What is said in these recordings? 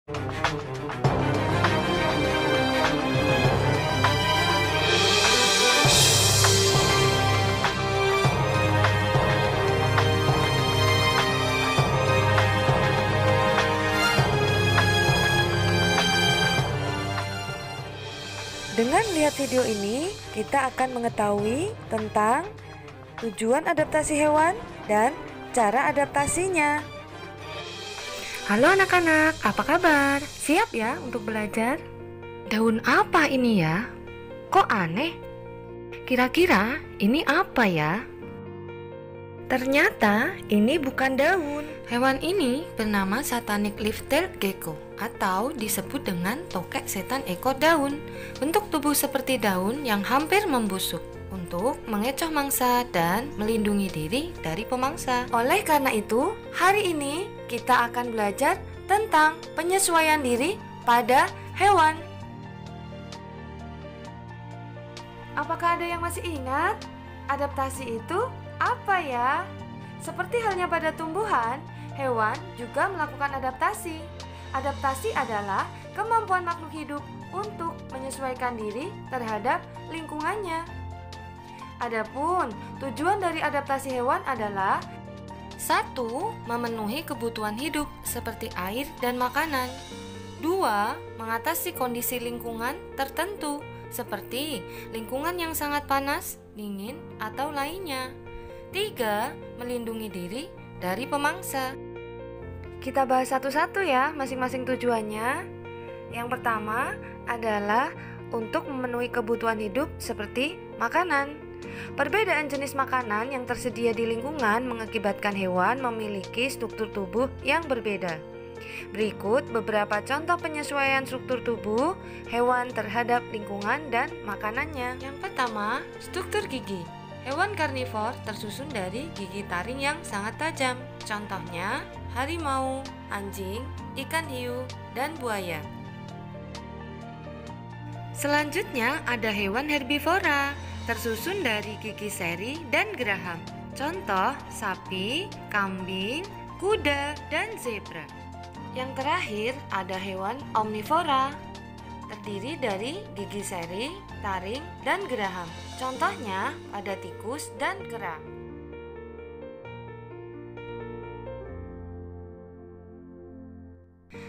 Dengan melihat video ini, kita akan mengetahui tentang tujuan adaptasi hewan dan cara adaptasinya. Halo anak-anak, apa kabar? Siap ya untuk belajar? Daun apa ini ya? Kok aneh? Kira-kira ini apa ya? Ternyata ini bukan daun. Hewan ini bernama Satanic Leaf-tailed Gecko atau disebut dengan tokek setan ekor daun. Bentuk tubuh seperti daun yang hampir membusuk untuk mengecoh mangsa dan melindungi diri dari pemangsa. Oleh karena itu, hari ini kita akan belajar tentang penyesuaian diri pada hewan. Apakah ada yang masih ingat? Adaptasi itu apa ya? Seperti halnya pada tumbuhan, hewan juga melakukan adaptasi. Adaptasi adalah kemampuan makhluk hidup untuk menyesuaikan diri terhadap lingkungannya. Adapun tujuan dari adaptasi hewan adalah 1. Memenuhi kebutuhan hidup seperti air dan makanan. 2. Mengatasi kondisi lingkungan tertentu seperti lingkungan yang sangat panas, dingin, atau lainnya. 3. Melindungi diri dari pemangsa. Kita bahas satu-satu ya masing-masing tujuannya. Yang pertama adalah untuk memenuhi kebutuhan hidup seperti makanan. Perbedaan jenis makanan yang tersedia di lingkungan mengakibatkan hewan memiliki struktur tubuh yang berbeda. Berikut beberapa contoh penyesuaian struktur tubuh hewan terhadap lingkungan dan makanannya. Yang pertama, struktur gigi. Hewan karnivor tersusun dari gigi taring yang sangat tajam. Contohnya, harimau, anjing, ikan hiu, dan buaya. Selanjutnya ada hewan herbivora, tersusun dari gigi seri dan geraham. Contoh, sapi, kambing, kuda, dan zebra. Yang terakhir ada hewan omnivora, terdiri dari gigi seri, taring, dan geraham. Contohnya ada tikus dan kera.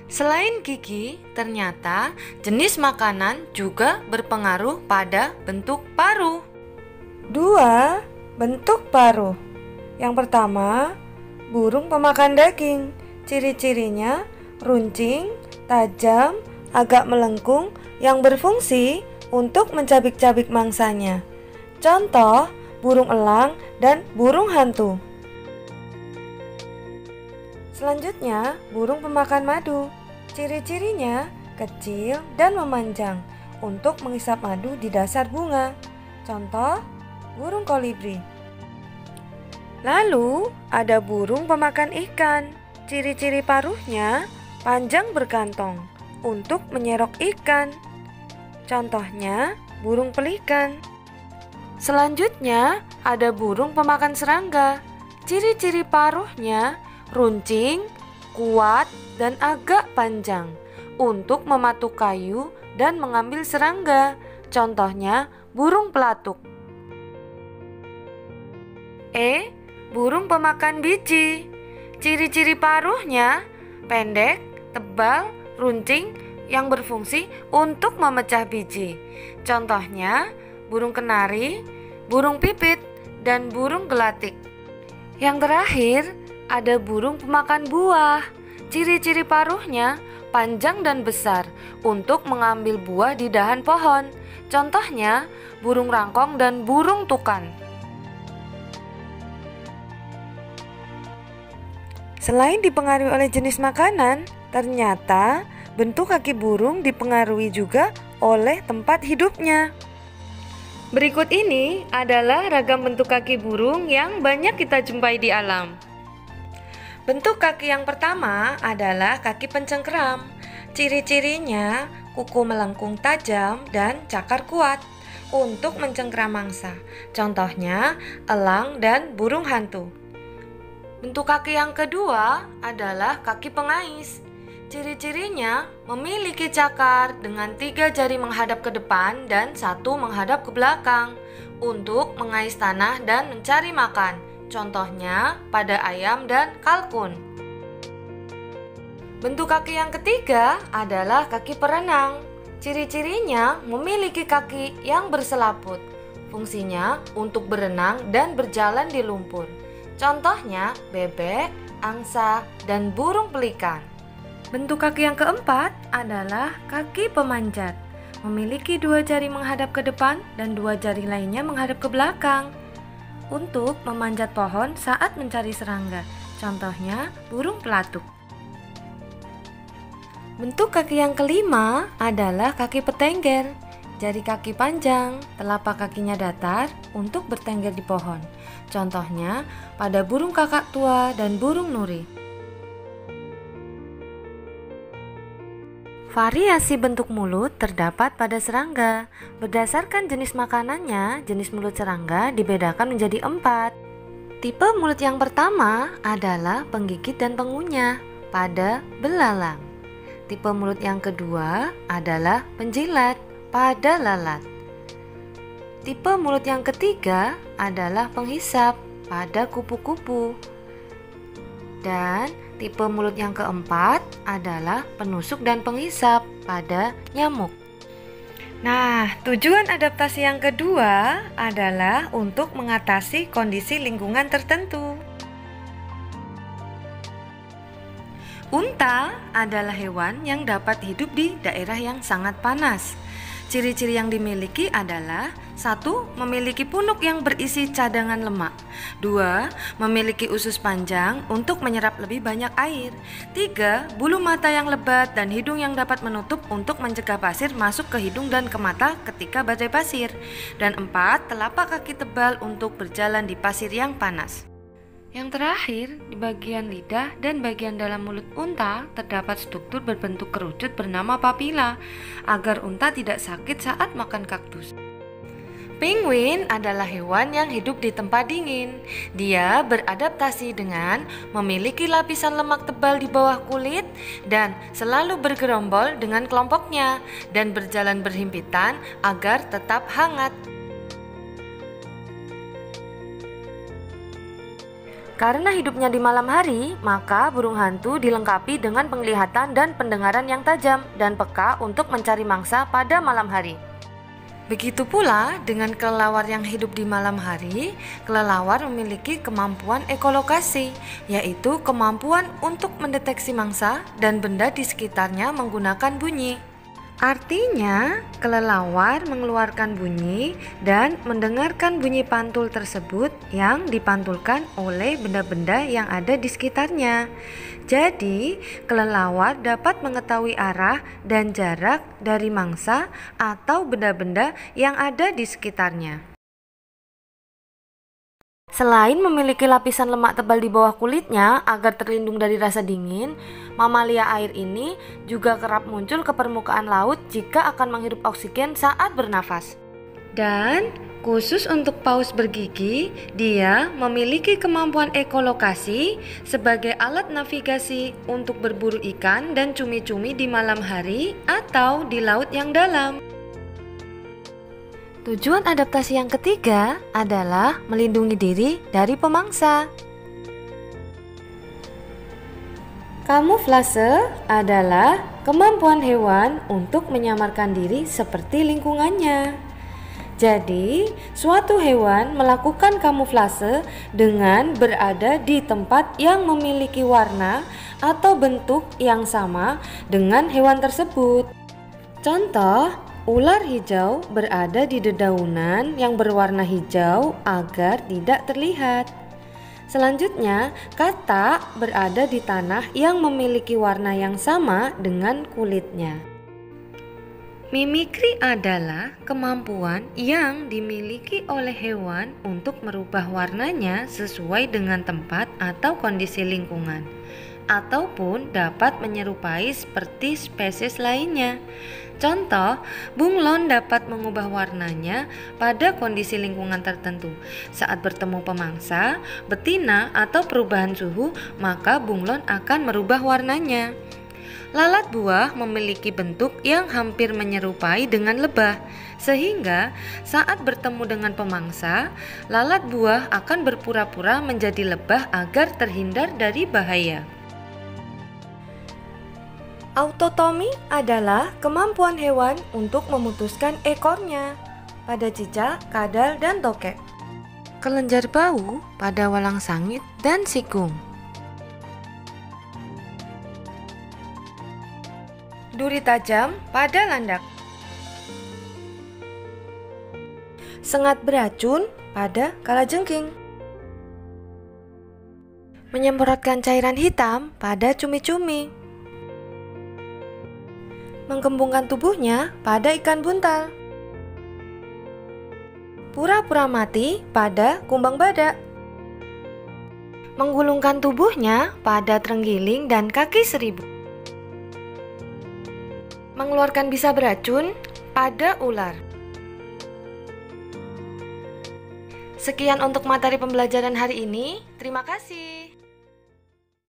Selain gigi, ternyata jenis makanan juga berpengaruh pada bentuk paruh. 2. Bentuk paruh. Yang pertama, burung pemakan daging. Ciri-cirinya runcing, tajam, agak melengkung yang berfungsi untuk mencabik-cabik mangsanya. Contoh, burung elang dan burung hantu. Selanjutnya, burung pemakan madu. Ciri-cirinya kecil dan memanjang untuk menghisap madu di dasar bunga. Contoh, burung kolibri. Lalu, ada burung pemakan ikan. Ciri-ciri paruhnya panjang berkantong untuk menyerok ikan. Contohnya, burung pelikan. Selanjutnya, ada burung pemakan serangga. Ciri-ciri paruhnya runcing, kuat, dan agak panjang untuk mematuk kayu dan mengambil serangga. Contohnya, burung pelatuk. Burung pemakan biji. Ciri-ciri paruhnya pendek, tebal, runcing yang berfungsi untuk memecah biji. Contohnya, burung kenari, burung pipit, dan burung gelatik. Yang terakhir, ada burung pemakan buah. Ciri-ciri paruhnya panjang dan besar untuk mengambil buah di dahan pohon. Contohnya, burung rangkong dan burung tukan. Selain dipengaruhi oleh jenis makanan, ternyata bentuk kaki burung dipengaruhi juga oleh tempat hidupnya. Berikut ini adalah ragam bentuk kaki burung yang banyak kita jumpai di alam. Bentuk kaki yang pertama adalah kaki pencengkeram. Ciri-cirinya kuku melengkung tajam dan cakar kuat untuk mencengkeram mangsa. Contohnya elang dan burung hantu. Bentuk kaki yang kedua adalah kaki pengais. Ciri-cirinya memiliki cakar dengan 3 jari menghadap ke depan dan 1 menghadap ke belakang untuk mengais tanah dan mencari makan. Contohnya pada ayam dan kalkun. Bentuk kaki yang ketiga adalah kaki perenang. Ciri-cirinya memiliki kaki yang berselaput. Fungsinya untuk berenang dan berjalan di lumpur. Contohnya bebek, angsa, dan burung pelikan. Bentuk kaki yang keempat adalah kaki pemanjat. Memiliki 2 jari menghadap ke depan dan 2 jari lainnya menghadap ke belakang untuk memanjat pohon saat mencari serangga. Contohnya burung pelatuk. Bentuk kaki yang kelima adalah kaki petengger. Jari kaki panjang, telapak kakinya datar untuk bertengger di pohon. Contohnya pada burung kakak tua dan burung nuri. Variasi bentuk mulut terdapat pada serangga. Berdasarkan jenis makanannya, jenis mulut serangga dibedakan menjadi 4. Tipe mulut yang pertama adalah penggigit dan pengunyah pada belalang. Tipe mulut yang kedua adalah penjilat pada lalat. Tipe mulut yang ketiga adalah penghisap pada kupu-kupu. Dan tipe mulut yang keempat adalah penusuk dan penghisap pada nyamuk. Nah, tujuan adaptasi yang kedua adalah untuk mengatasi kondisi lingkungan tertentu. Unta adalah hewan yang dapat hidup di daerah yang sangat panas. Ciri-ciri yang dimiliki adalah 1. Memiliki punuk yang berisi cadangan lemak. 2. Memiliki usus panjang untuk menyerap lebih banyak air. 3. Bulu mata yang lebat dan hidung yang dapat menutup untuk mencegah pasir masuk ke hidung dan ke mata ketika badai pasir. Dan 4. Telapak kaki tebal untuk berjalan di pasir yang panas. Yang terakhir, di bagian lidah dan bagian dalam mulut unta terdapat struktur berbentuk kerucut bernama papila agar unta tidak sakit saat makan kaktus. Penguin adalah hewan yang hidup di tempat dingin. Dia beradaptasi dengan memiliki lapisan lemak tebal di bawah kulit dan selalu bergerombol dengan kelompoknya dan berjalan berhimpitan agar tetap hangat. Karena hidupnya di malam hari, maka burung hantu dilengkapi dengan penglihatan dan pendengaran yang tajam dan peka untuk mencari mangsa pada malam hari. Begitu pula dengan kelelawar yang hidup di malam hari, kelelawar memiliki kemampuan ekolokasi, yaitu kemampuan untuk mendeteksi mangsa dan benda di sekitarnya menggunakan bunyi. Artinya, kelelawar mengeluarkan bunyi dan mendengarkan bunyi pantul tersebut yang dipantulkan oleh benda-benda yang ada di sekitarnya. Jadi, kelelawar dapat mengetahui arah dan jarak dari mangsa atau benda-benda yang ada di sekitarnya. Selain memiliki lapisan lemak tebal di bawah kulitnya agar terlindung dari rasa dingin, mamalia air ini juga kerap muncul ke permukaan laut jika akan menghirup oksigen saat bernafas. Dan khusus untuk paus bergigi, dia memiliki kemampuan ekolokasi sebagai alat navigasi untuk berburu ikan dan cumi-cumi di malam hari atau di laut yang dalam. Tujuan adaptasi yang ketiga adalah melindungi diri dari pemangsa. Kamuflase adalah kemampuan hewan untuk menyamarkan diri seperti lingkungannya. Jadi, suatu hewan melakukan kamuflase dengan berada di tempat yang memiliki warna atau bentuk yang sama dengan hewan tersebut. Contoh, ular hijau berada di dedaunan yang berwarna hijau agar tidak terlihat. Selanjutnya, katak berada di tanah yang memiliki warna yang sama dengan kulitnya. Mimikri adalah kemampuan yang dimiliki oleh hewan untuk merubah warnanya sesuai dengan tempat atau kondisi lingkungan, ataupun dapat menyerupai seperti spesies lainnya. Contoh, bunglon dapat mengubah warnanya pada kondisi lingkungan tertentu. Saat bertemu pemangsa, betina atau perubahan suhu, maka bunglon akan merubah warnanya. Lalat buah memiliki bentuk yang hampir menyerupai dengan lebah, sehingga saat bertemu dengan pemangsa, lalat buah akan berpura-pura menjadi lebah agar terhindar dari bahaya. Autotomi adalah kemampuan hewan untuk memutuskan ekornya pada cicak, kadal, dan tokek. Kelenjar bau pada walang sangit dan sikung. Duri tajam pada landak. Sengat beracun pada kalajengking. Menyemprotkan cairan hitam pada cumi-cumi. Menggembungkan tubuhnya pada ikan buntal. Pura-pura mati pada kumbang badak. Menggulungkan tubuhnya pada terenggiling dan kaki seribu. Mengeluarkan bisa beracun pada ular. Sekian untuk materi pembelajaran hari ini. Terima kasih.